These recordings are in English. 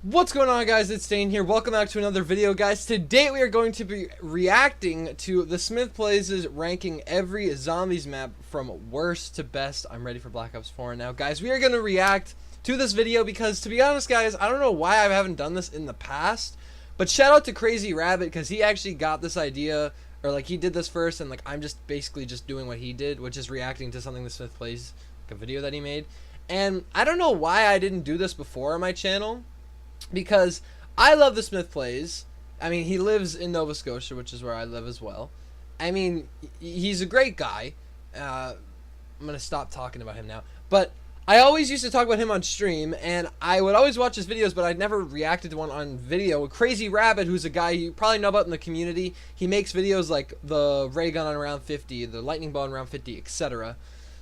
What's going on, guys? It's Dane here. Welcome back to another video, guys. Today we are going to be reacting to the Smith Plays' ranking every zombies map from worst to best. I'm ready for Black Ops 4 now. Guys, we are going to react to this video because, to be honest, guys, I don't know why I haven't done this in the past, but shout out to Crazy Rabbit because he actually got this idea, or like he did this first, and like I'm just basically just doing what he did, which is reacting to something the Smith Plays, like a video that he made. And I don't know why I didn't do this before on my channel, because I love the Smith Plays. I mean, he lives in Nova Scotia, which is where I live as well. I mean, he's a great guy. I'm going to stop talking about him now. But I always used to talk about him on stream, and I would always watch his videos, but I'd never reacted to one on video. Crazy Rabbit, who's a guy you probably know about in the community, he makes videos like the ray gun on round 50, the lightning bow on round 50, etc.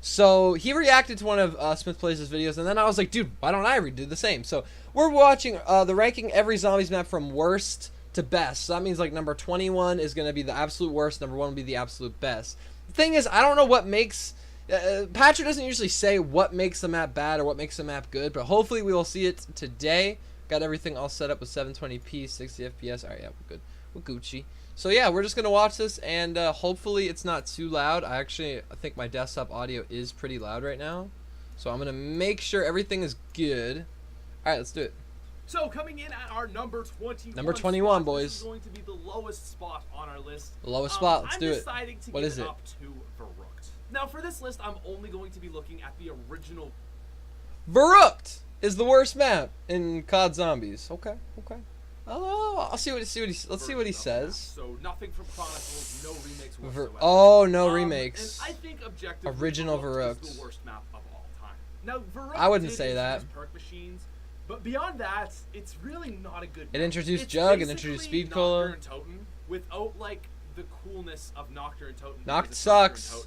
So he reacted to one of Smith Plays' videos, and then I was like, dude, why don't I do the same? So we're watching the ranking every zombies map from worst to best. So that means like number 21 is going to be the absolute worst, number 1 will be the absolute best. The thing is, I don't know what makes... Patrick doesn't usually say what makes the map bad or what makes the map good, but hopefully we will see it today. Got everything all set up with 720p, 60 FPS. Alright, yeah, we're good. We're Gucci. So yeah, we're just going to watch this, and hopefully it's not too loud. I think my desktop audio is pretty loud right now. So I'm going to make sure everything is good. Alright, let's do it. So coming in at our number 21. Number 21, spot, boys. This is going to be the lowest spot on our list. The lowest spot, let's do it. I'm deciding to give it up to Verrückt. Now for this list, I'm only going to be looking at the original. Verrückt is the worst map in COD Zombies. Okay, okay. Oh, let's see what he says. So nothing from Chronicles, no remakes whatsoever. Oh, no remakes. And I think objectively, original Verrückt is the worst map of all time. Now Verrückt I wouldn't say that. Perk machines, but beyond that, it's really not a good map. It introduced Jug and introduced Speed Cola. Nocturne Toten without like the coolness of Nocturne Toten. Noct sucks.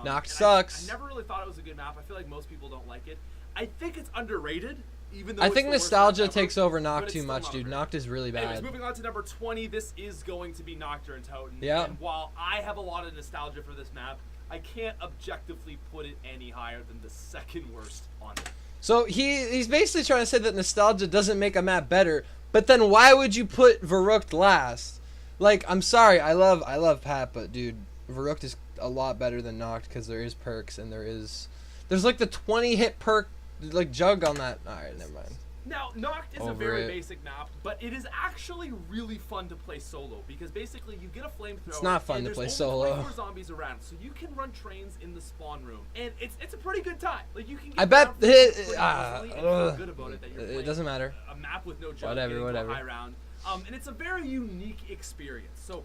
Noct sucks. I never really thought it was a good map. I feel like most people don't like it. I think it's underrated. Even though I think nostalgia takes over Noct too much, dude. Noct is really bad. Anyways, moving on to number 20, this is going to be Nocturne Toten. Yeah. And while I have a lot of nostalgia for this map, I can't objectively put it any higher than the second worst on it. So he's basically trying to say that nostalgia doesn't make a map better, but then why would you put Verrückt last? Like, I'm sorry, I love Pat, but dude, Verrückt is a lot better than Noct because there is perks and there's like the 20 hit perk like Jug on that. Alright, never mind. Now, Noct is a very basic map, but it is actually really fun to play solo because basically you get a flamethrower. It's not fun to play solo. There's 24 zombies around, so you can run trains in the spawn room, and it's a pretty good time. Like you can. Get I bet it. Good about it that you're it doesn't matter. A map with no jug, whatever. high round. And it's a very unique experience. So.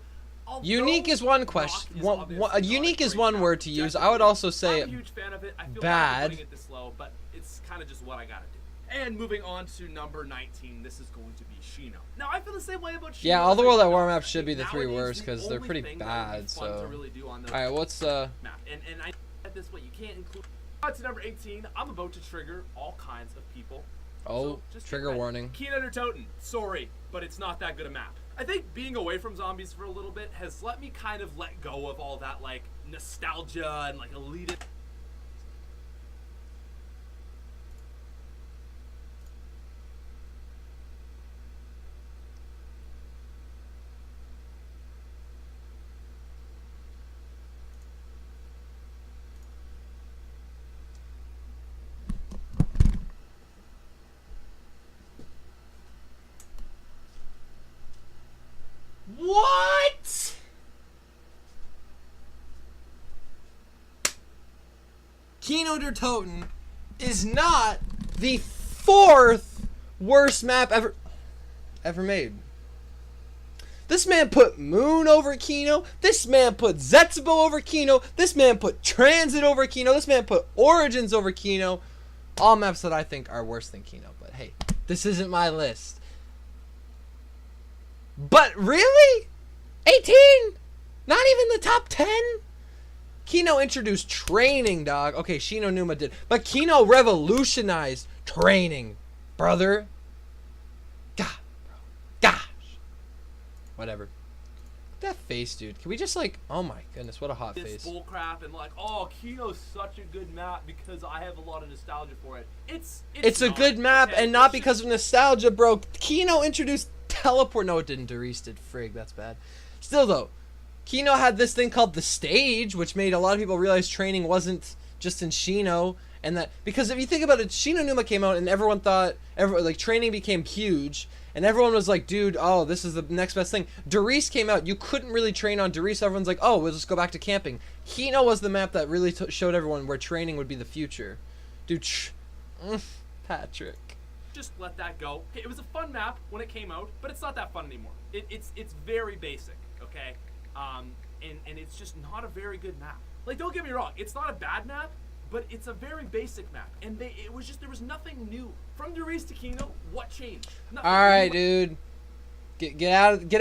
Unique is one question. Unique is one word to use. I would also say I'm a huge fan of it. I feel bad. Like putting it this low, but it's kind of just what I gotta do. And moving on to number 19, this is going to be Shino. Now I feel the same way about Shino. Yeah, all the World at War maps should be the 3 worst because they're pretty bad. So, really all right, what's map? And I at this way you can't include. On to number 18, I'm about to trigger all kinds of people. Oh, so just trigger warning. Keenan Toten, sorry, but it's not that good a map. I think being away from zombies for a little bit has let me kind of let go of all that like nostalgia and like elite. What? Kino der Toten is not the 4th worst map ever made. This man put Moon over Kino. This man put Zetsubo over Kino. This man put Transit over Kino. This man put Origins over Kino. All maps that I think are worse than Kino. But hey, this isn't my list. But really? 18? Not even the top 10? Kino introduced training, dog. Okay, Shino Numa did. But Kino revolutionized training, brother. God, bro. Gosh. Whatever. That face, dude. Can we just like? Oh my goodness, what a hot this face. bull crap and like, oh, Kino's such a good map because I have a lot of nostalgia for it. It's a not, good map, okay? and not It's because just, of nostalgia, bro. Kino introduced teleport. No, it didn't. Darius did. Frig, that's bad. Still though, Kino had this thing called the stage, which made a lot of people realize training wasn't just in Shino, and that because if you think about it, Shino Numa came out, and everyone thought like training became huge. And everyone was like, dude, oh, this is the next best thing. Darius came out. You couldn't really train on Darius. Everyone's like, oh, we'll just go back to camping. Kino was the map that really showed everyone where training would be the future. Dude, Patrick. just let that go. Okay, it was a fun map when it came out, but it's not that fun anymore. It's very basic, okay? And it's just not a very good map. Like, don't get me wrong, it's not a bad map, but it's a very basic map. And it was just, there was nothing new. From Darius to Kino, what changed? Nothing. All right, dude. Get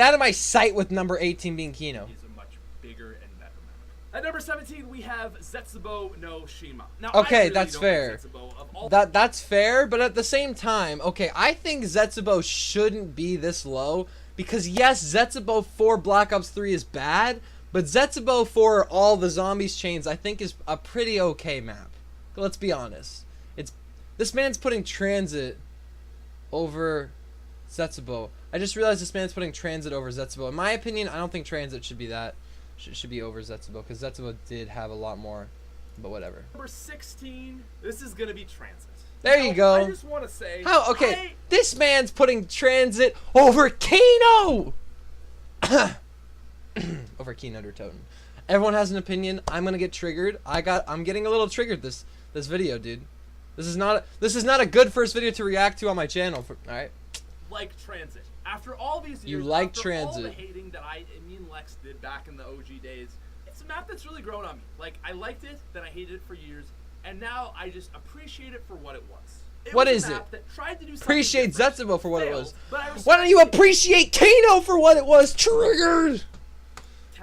out of my sight with number 18 being Kino. He's a much bigger and better map. At number 17, we have Zetsubo no Shima. Now, Okay, I really that's don't fair. Like Zetsubo. Of all That's fair, but at the same time, okay, I think Zetsubo shouldn't be this low because yes, Zetsubo for Black Ops 3 is bad, but Zetsubo for all the zombies chains I think is a pretty okay map. Let's be honest. This man's putting Transit over Zetsubo. I just realized this man's putting Transit over Zetsubo. In my opinion, I don't think Transit should be should be over Zetsubo because Zetsubo did have a lot more, but whatever. number 16, this is gonna be Transit. There you go. I just want to say, How? Okay, this man's putting Transit over Kino. Over Kino or Toten. Everyone has an opinion. I'm gonna get triggered. I'm getting a little triggered this video, dude. This is not a good first video to react to on my channel. All right. Like Transit. After all these years, You like after Transit. all the hating that me and Lex did back in the OG days, it's a map that's really grown on me. Like, I liked it, then I hated it for years, and now I just appreciate it for what it was. What was is a map it? That tried to do something Appreciate different, Zetsubo for what it failed, was. but I Why don't you respect it. appreciate Kano for what it was? Triggered.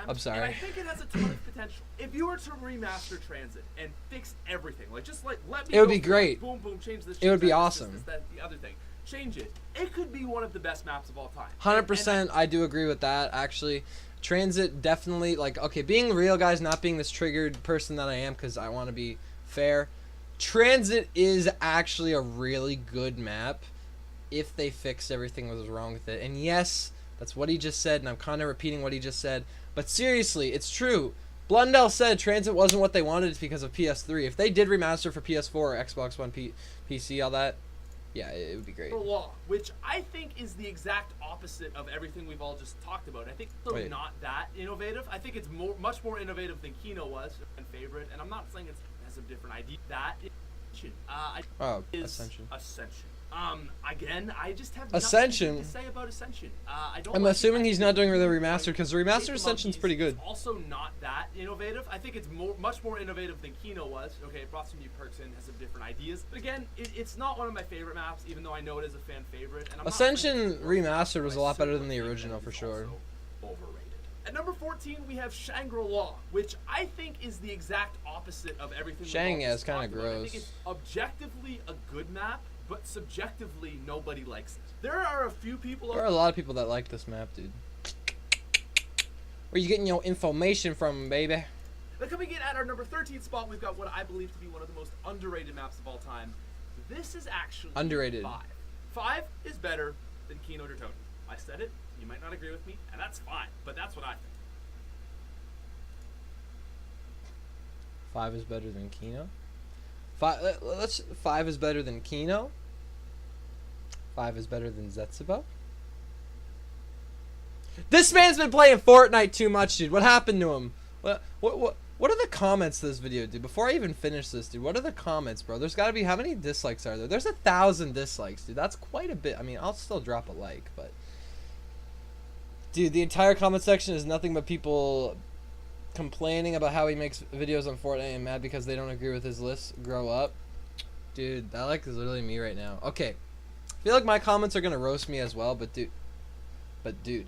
I'm sorry. And I think it has a ton of potential. If you were to remaster Transit and fix everything, like just like let me It would go be through, great. Boom, boom, change this. It would change be that, awesome. This, that, the other thing. Change it. It could be one of the best maps of all time. 100%. I do agree with that. Actually, Transit definitely like okay. Being real, guys, not being this triggered person that I am because I want to be fair. Transit is actually a really good map if they fix everything that was wrong with it. And yes, that's what he just said, and I'm kind of repeating what he just said. But seriously, it's true. Blundell said Transit wasn't what they wanted because of PS3. If they did remaster for PS4 or Xbox One, PC, all that, yeah, it would be great. Law, which I think is the exact opposite of everything we've all just talked about. I think it's not that innovative. I think it's much more innovative than Kino was and favorite. And I'm not saying it has a different idea. That is Ascension. Ascension. Again, I just have Ascension. nothing to say about Ascension. I don't. I'm like assuming it. he's not doing the remastered because the remastered Hate the Ascension's Monkeys pretty good. is also not that innovative. I think it's much more innovative than Kino was. Okay, it brought some new perks in, has some different ideas. But again, it's not one of my favorite maps, even though I know it is a fan favorite. And I'm Ascension not remastered was a lot better than the think original that for is sure. also overrated. At number 14, we have Shangri-La, which I think is the exact opposite of everything. Shang, we've yeah, all it's kinda talked about. I gross. think it's objectively a good map, but subjectively nobody likes it. There are a few people. There are a lot of people that like this map, dude. Where you getting your information from, baby? Now coming in at our number 13 spot, we've got what I believe to be one of the most underrated maps of all time. This is actually Underrated. 5. 5 is better than Kino or Toten. I said it. You might not agree with me, and that's fine. But that's what I think. 5 is better than Kino. 5 is better than Kino. 5 is better than Zetsubo. This man's been playing Fortnite too much, dude. What happened to him? What are the comments to this video, dude? Before I even finish this, dude, what are the comments, bro? There's got to be, how many dislikes are there? There's 1,000 dislikes, dude. That's quite a bit. I mean, I'll still drop a like, but dude, the entire comment section is nothing but people complaining about how he makes videos on Fortnite and mad because they don't agree with his list. Grow up. Dude, that like is literally me right now. Okay. I feel like my comments are gonna roast me as well, but dude,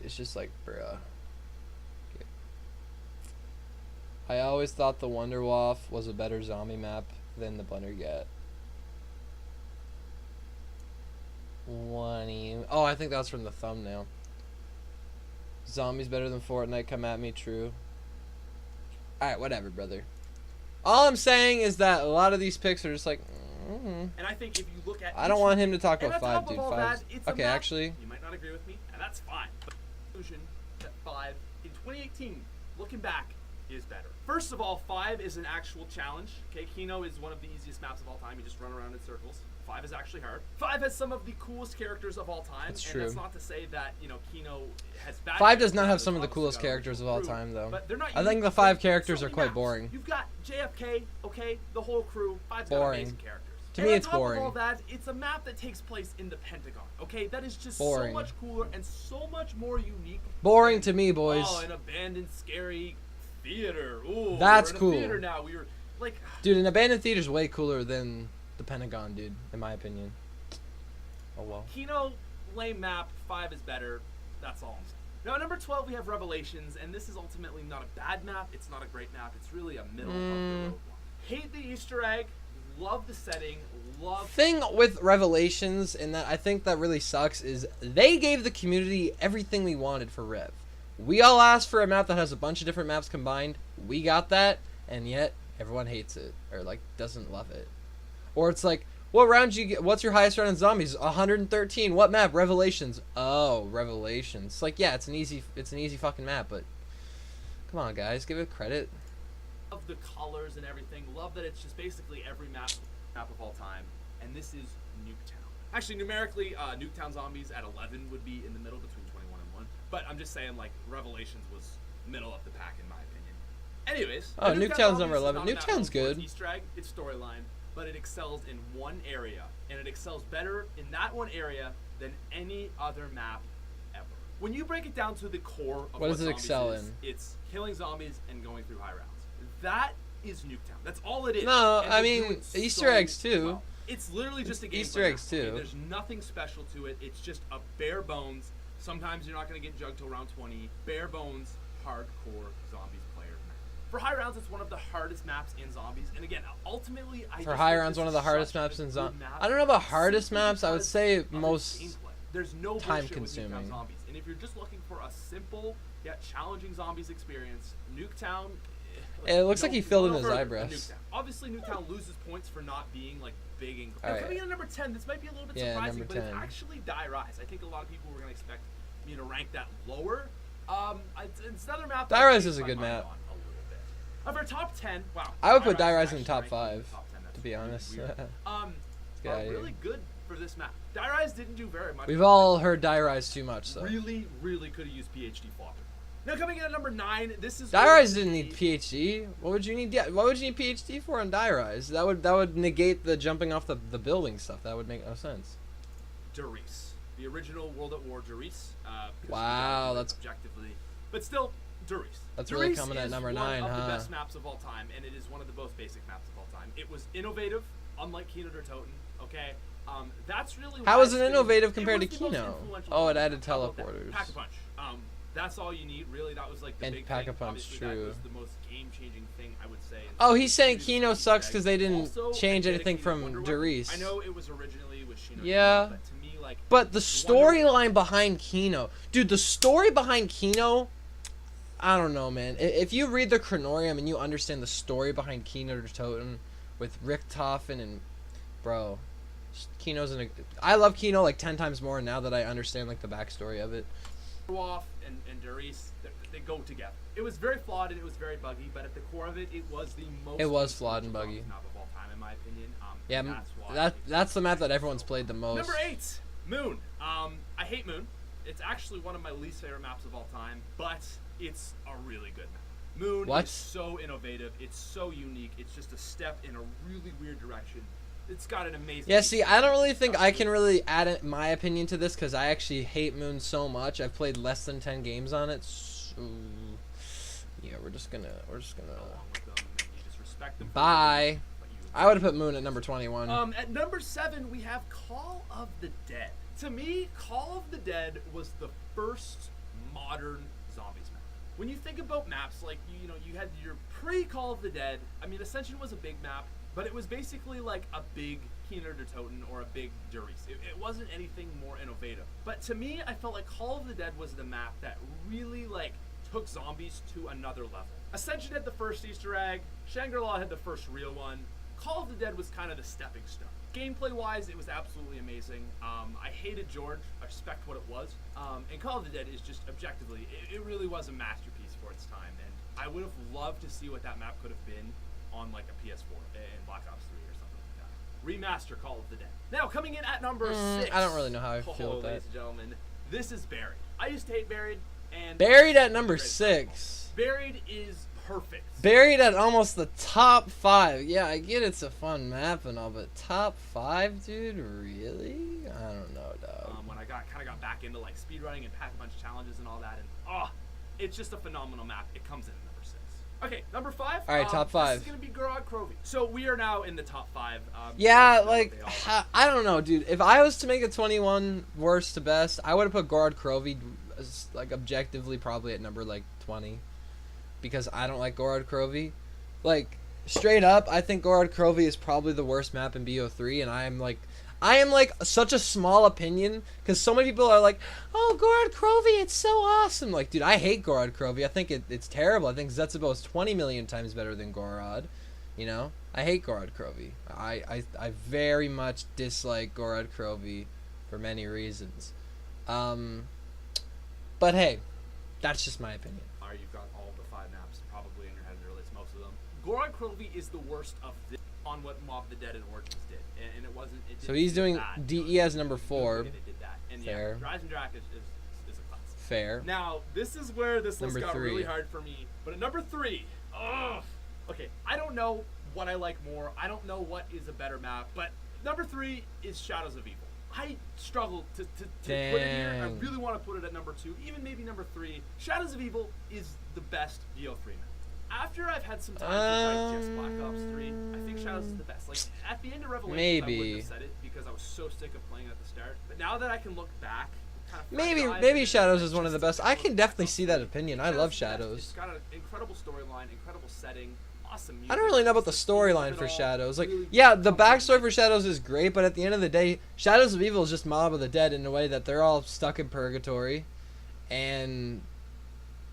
it's just like, bruh. Okay. I always thought the Wonderwaff was a better zombie map than the Blundergat. What do you... Oh, I think that was from the thumbnail. Zombies better than Fortnite. Come at me. True. All right, whatever, brother. All I'm saying is that a lot of these picks are just like. And I think if you look at, I don't want him to talk about 5, dude. 5. Okay, actually. You might not agree with me, and that's fine. But the conclusion that 5 in 2018, looking back, is better. First of all, 5 is an actual challenge. Okay, Kino is one of the easiest maps of all time. You just run around in circles. 5 is actually hard. 5 has some of the coolest characters of all time. That's and true. That's not to say that, you know, Kino has bad 5 does not have characters. some of the Obviously coolest got characters of all time, though. But they're not I think the 5 characters are quite boring. You've got JFK, okay, the whole crew. 5's got Boring. amazing characters. To and me, on it's top boring. Of all that, it's a map that takes place in the Pentagon. Okay, that is just Boring. so much cooler and so much more unique. Boring than, to me, boys. Oh, an abandoned, scary theater. Ooh, That's we're in cool. A theater now. We were like, Dude, an abandoned theater is way cooler than the Pentagon, dude, in my opinion. Oh well. Kino, lame map. 5 is better. That's all I'm saying. Now, at number 12, we have Revelations, and this is ultimately not a bad map. It's not a great map. It's really a middle of the road one. Hate the Easter egg. Love the setting. Love. Thing with Revelations, and that I think that really sucks, is they gave the community everything we wanted for Rev. We all asked for a map that has a bunch of different maps combined. We got that, and yet everyone hates it or like doesn't love it. Or it's like, what round you get? What's your highest round in zombies? 113. What map? Revelations. Oh, Revelations. It's like, yeah, it's an easy fucking map, but come on, guys, give it credit. Love the colors and everything. Love that it's just basically every map of all time. And this is Nuketown. Actually, numerically, Nuketown zombies at 11 would be in the middle between 21 and 1. But I'm just saying, like, Revelations was middle of the pack in my opinion. Anyways. Oh, Nuketown's Zombies number is 11. not a map Nuketown's known for its good. Easter egg, its storyline, but it excels in one area, and it excels better in that one area than any other map ever. When you break it down to the core of What does it zombies excel is, in? It's killing zombies and going through high rounds. That is Nuketown. That's all it is. No, And I they do mean, it Easter so eggs too. well. It's literally just a game. Easter eggs too. There's nothing special to it. It's just a bare bones. Sometimes you're not going to get jugged till round 20. Bare bones, hardcore zombies player map. For high rounds, it's one of the hardest maps in zombies. And again, ultimately, I For just high think rounds, this one of is the hardest such a maps in good zombies. map I don't know about hardest simply maps. I would because say of its most gameplay. There's no time bullshit with consuming. Nuketown zombies. And if you're just looking for a simple yet challenging zombies experience, Nuketown. It looks like he filled in his further, eyebrows. Nuketown. Obviously, Nuketown loses points for not being like big and. All Now, right. coming in at number 10, this might be a little bit Yeah, surprising, number but it's 10. actually Die Rise. I think a lot of people were going to expect me to rank that lower. It's another map. Die that I Rise changed is a my good mind map. on a little bit. Of our top 10, wow. I would put Die is Rise in actually top ranked in 5, the top 10. That's to be really honest. weird. Get Are outta here. really good for this map. Die Rise didn't do very much. We've all heard Die Rise too much, so. Really, really could have used PhD fodder. Now coming in at number 9, this is Die Rise didn't need PhD. What would you need? Yeah, what would you need PhD for on Die Rise? That would negate the jumping off the building stuff. That would make no sense. Darius, the original World at War Darius. Wow, that's objectively, but still Darius. That's really Darius coming at is number one 9, of huh? the best maps of all time, and it is one of the most basic maps of all time. It was innovative, unlike Kino der Toten. Okay, that's really. How why is it it's innovative it compared was to the most Kino? influential Oh, it zombie added map. How about that? teleporters. Pack a punch. That's all you need, really. That was like the And big Pack a thing. Punch, Obviously, true. That was the most game-changing thing I would say. Oh, he's saying Darius Kino Easter sucks egg. because they didn't Also, change a anything dedicated from Wonder Weapon. Darius. I know it was originally with Shino. Yeah. But to me, like. But the storyline behind Kino, dude, the story behind Kino, I don't know, man. If you read the Chronorium and you understand the story behind Kino der Toten with Richtofen and, bro, Kino's in a. I love Kino like 10 times more now that I understand like the backstory of it. Off and Darius, they go together. It was very flawed and it was very buggy, but at the core of it, it was the most. It was flawed and buggy. Map of all time, in my opinion. Yeah, that's why that's the map that everyone's played the most. Number 8, Moon. I hate Moon. It's actually one of my least favorite maps of all time, but it's a really good map. Moon What? is so innovative. It's so unique. It's just a step in a really weird direction. It's got an amazing. Yeah, see, I don't really think I can really add my opinion to this because I actually hate Moon so much. I've played less than 10 games on it. So, yeah, we're just gonna. Along with them, and you just respect them for Bye. what you I would have put Moon at number 21. At number 7, we have Call of the Dead. To me, Call of the Dead was the first modern zombies map. When you think about maps, like you had your pre-Call of the Dead. I mean, Ascension was a big map, but it was basically like a big Keener der Toten or a big Durice. It wasn't anything more innovative. But to me, I felt like Call of the Dead was the map that really like took zombies to another level. Ascension had the first Easter egg, Shangri-La had the first real one, Call of the Dead was kind of the stepping stone. Gameplay-wise, it was absolutely amazing. I hated George, I respect what it was. And Call of the Dead is just objectively, it really was a masterpiece for its time. And I would have loved to see what that map could have been on like a PS4 in Black Ops 3 or something like that. Remaster Call of the Dead. Now, coming in at number 6. I don't really know how I feel with that. Ladies and gentlemen, this is Buried. I used to hate Buried. And Buried at number 6. Buried is perfect. Buried at almost the top 5. Yeah, I get it's a fun map and all, but top 5, dude? Really? I don't know, dog. When I kind of got back into like speedrunning and packed a bunch of challenges and all that, and it's just a phenomenal map. It comes in at number 6. Okay, number 5. All right, top 5. This is gonna be Gorod Krovi. So we are now in the top 5. Yeah, like I don't know, dude. If I was to make a 21 worst to best, I would have put Gorod Krovi as, like objectively probably at number like 20, because I don't like Gorod Krovi. Like straight up, I think Gorod Krovi is probably the worst map in BO3, and I am like such a small opinion, because so many people are like, oh, Gorod Krovi, it's so awesome. Like, dude, I hate Gorod Krovi. I think it's terrible. I think Zetsubou is 20 million times better than Gorod. You know, I hate Gorod Krovi. I very much dislike Gorod Krovi for many reasons. But hey, that's just my opinion. Alright, you've got all the 5 maps probably in your head, or at least most of them. Gorod Krovi is the worst of this on what Mob the Dead and Origins did, and it wasn't. So he's doing DE as number 4. It did that. And Fair. Yeah, Rise and Drac is a class. Fair. Now this is where this list Number got 3. really hard for me. But at number 3, okay, I don't know what I like more. I don't know what is a better map, but number 3 is Shadows of Evil. I struggled to put it here. I really want to put it at number 2, even maybe number 3. Shadows of Evil is the best BO3 map. After I've had some time to digest Black Ops 3, I think Shadows is the best. Like, at the end of Revelations, I wouldn't have said it because I was so sick of playing at the start. But now that I can look back, maybe Shadows is one of the best. I can definitely see that opinion. I love Shadows. It's got an incredible storyline, incredible setting, awesome music. I don't really know about the storyline for Shadows. Like, yeah, the backstory for Shadows is great, but at the end of the day, Shadows of Evil is just Mob of the Dead in a way that they're all stuck in purgatory, and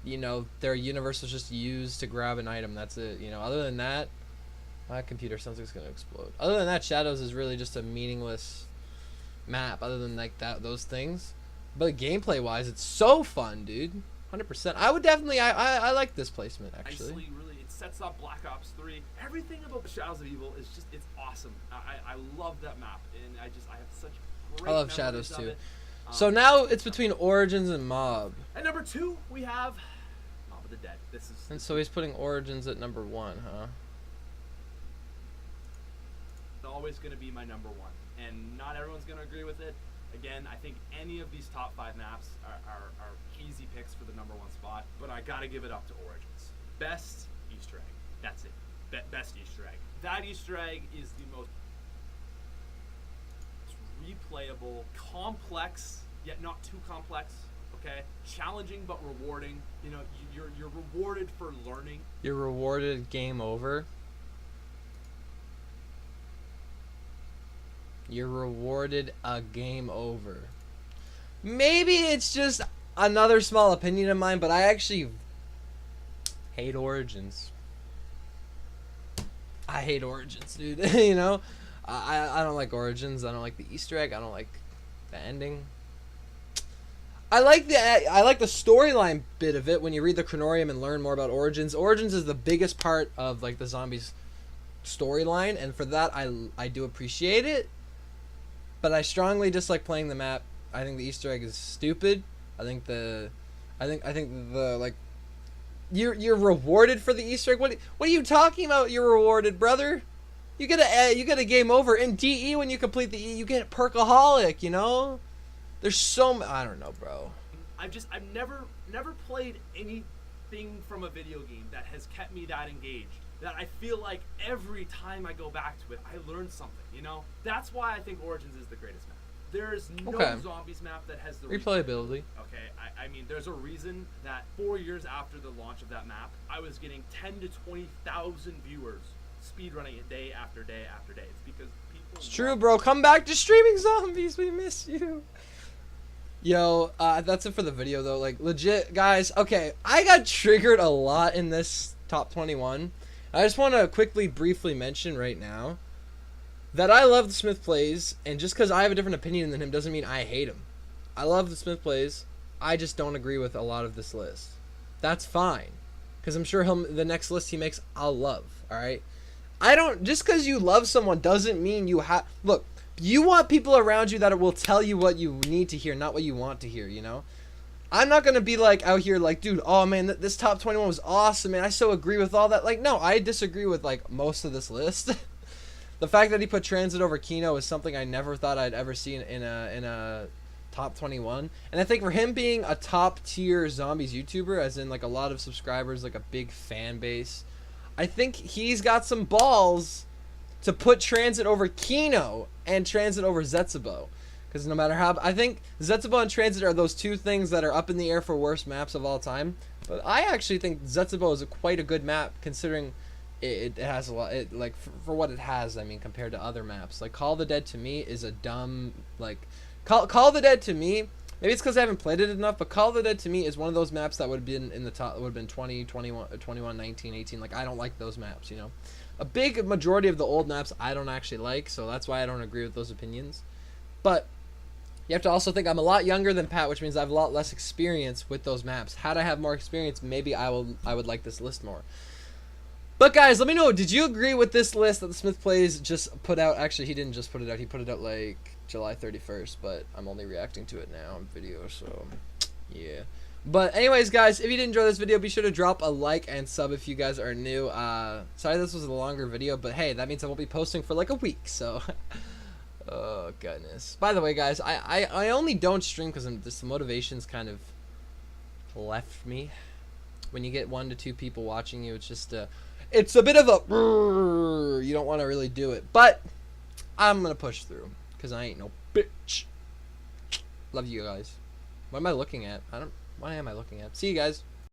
you know, their universe was just used to grab an item. That's it. You know, other than that, my computer sounds like it's gonna explode. Other than that, Shadows is really just a meaningless map. Other than like those things, but gameplay wise, it's so fun, dude. 100%. I would definitely. I like this placement actually. Nicely, really, it sets up Black Ops 3. Everything about Shadows of Evil is just, it's awesome. I love that map, and I have such great. I love Shadows too. So now it's between Origins and Mob. At number 2, we have Mob of the Dead. This is. And so he's putting Origins at number 1, huh? It's always going to be my number 1, and not everyone's going to agree with it. Again, I think any of these top 5 maps are easy picks for the number 1 spot, but I got to give it up to Origins. Best Easter egg. That's it. Best Easter egg. That Easter egg is the most replayable, complex, yet not too complex. Okay, challenging but rewarding. You know, you're rewarded for learning. You're rewarded. Game over. You're rewarded a game over. Maybe it's just another small opinion of mine, but I actually hate Origins. I hate Origins, dude. You know, I don't like Origins. I don't like the Easter egg. I don't like the ending. I like the storyline bit of it when you read the Chronorium and learn more about Origins. Origins is the biggest part of like the zombies storyline, and for that I do appreciate it. But I strongly dislike playing the map. I think the Easter egg is stupid. I think the like you're rewarded for the Easter egg. What are you talking about? You're rewarded, brother. You get a game over in DE when you complete the E. You get Perkaholic. You know, there's I don't know, bro. I've never played anything from a video game that has kept me that engaged. That I feel like every time I go back to it, I learn something, you know? That's why I think Origins is the greatest map. There is no zombies map that has the replayability. Okay, I mean, there's a reason that 4 years after the launch of that map, I was getting 10 to 20,000 viewers speedrunning it day after day after day. It's because It's true, bro. Come back to streaming zombies. We miss you. Yo, that's it for the video, though. Like, legit, guys. Okay, I got triggered a lot in this top 21. I just want to quickly, briefly mention right now that I love the Smith Plays, and just because I have a different opinion than him doesn't mean I hate him. I love the Smith Plays. I just don't agree with a lot of this list. That's fine, because I'm sure the next list he makes, I'll love. All right. I don't. Just because you love someone doesn't mean you have. Look. You want people around you that will tell you what you need to hear, not what you want to hear, you know? I'm not going to be like out here like, dude, oh man, this top 21 was awesome, man. I so agree with all that. Like, no, I disagree with like most of this list. The fact that he put Transit over Kino is something I never thought I'd ever see in a top 21. And I think for him being a top tier zombies YouTuber, as in like a lot of subscribers, like a big fan base, I think he's got some balls to put Transit over Kino and Transit over Zetsubo. Because no matter how... I think Zetsubo and Transit are those two things that are up in the air for worst maps of all time. But I actually think Zetsubo is quite a good map, considering it has a lot... like, for what it has, I mean, compared to other maps. Like, Call of the Dead to me is a dumb... Like, Call of the Dead to me... Maybe it's because I haven't played it enough, but Call of the Dead to me is one of those maps that would have been in the top... would have been 20, 21, 19, 18. Like, I don't like those maps, you know? A big majority of the old maps I don't actually like, so that's why I don't agree with those opinions. But you have to also think I'm a lot younger than Pat, which means I have a lot less experience with those maps. Had I have more experience, maybe I would like this list more. But guys, let me know, did you agree with this list that the Smith Plays just put out? Actually, he didn't just put it out, he put it out like July 31st, but I'm only reacting to it now on video, so yeah. But anyways, guys, if you did enjoy this video, be sure to drop a like and sub if you guys are new. Sorry this was a longer video, but hey, that means I won't be posting for like a week, so... Oh, goodness. By the way, guys, I only don't stream because the motivation's kind of left me. When you get 1 to 2 people watching you, it's just it's a bit of a... You don't want to really do it, but I'm going to push through because I ain't no bitch. Love you guys. What am I looking at? What am I looking at? See you guys.